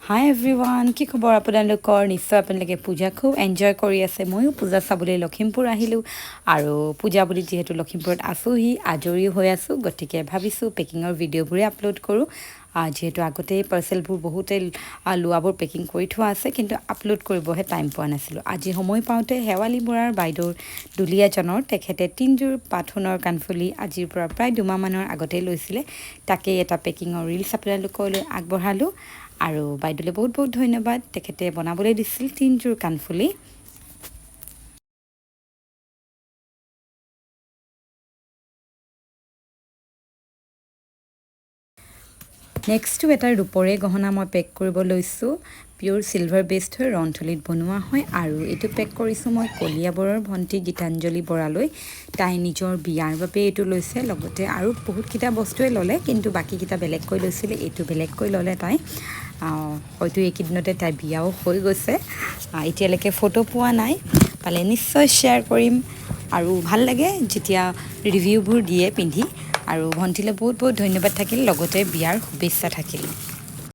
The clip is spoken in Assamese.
হাই এভৰিৱান কি খবৰ আপোনালোকৰ নিশ্চয় আপোনালোকে পূজা খুব এনজয় কৰি আছে ময়ো পূজা চাবলৈ লখিমপুৰ আহিলোঁ আৰু পূজা বুলি যিহেতু লখিমপুৰত আছোঁহি আজৰি হৈ আছোঁ গতিকে ভাবিছোঁ পেকিঙৰ ভিডিঅ'বোৰে আপলোড কৰোঁ যিহেতু আগতেই পাৰ্চেলবোৰ বহুতেই লোৱাবোৰ পেকিং কৰি থোৱা আছে কিন্তু আপলোড কৰিবহে টাইম পোৱা নাছিলোঁ আজি সময় পাওঁতে শেৱালী বৰাৰ বাইদেউৰ দুলীয়াজনৰ তেখেতে 3যোৰ পাথোনৰ কাণফুলি আজিৰ পৰা প্ৰায় 2 মাহমানৰ আগতেই লৈছিলে তাকেই এটা পেকিঙৰ ৰিলছ আপোনালোকলৈ আগবঢ়ালোঁ আৰু বাইদেউলৈ বহুত বহুত ধন্যবাদ তেখেতে বনাবলৈ দিছিল 3যোৰ কাণফুলি নেক্সটটো এটা ৰূপৰে গহনা মই পেক কৰিব লৈছোঁ পিয়'ৰ চিলভাৰ বেছড হৈ ৰন্থলীত বনোৱা হয় আৰু এইটো পেক কৰিছোঁ মই কলিয়াবৰৰ ভণ্টি গীতাঞ্জলি বৰালৈ তাই নিজৰ বিয়াৰ বাবে এইটো লৈছে লগতে আৰু বহুতকেইটা বস্তুৱে ল'লে কিন্তু বাকীকেইটা বেলেগকৈ লৈছিলে এইটো বেলেগকৈ ল'লে তাই হয়তো এইকেইদিনতে তাই বিয়াও হৈ গৈছে এতিয়ালৈকে ফটো পোৱা নাই পালে নিশ্চয় শ্বেয়াৰ কৰিম আৰু ভাল লাগে যেতিয়া ৰিভিউবোৰ দিয়ে পিন্ধি আৰু ভণ্টিলৈ বহুত বহুত ধন্যবাদ থাকিল লগতে বিয়াৰ শুভেচ্ছা থাকিল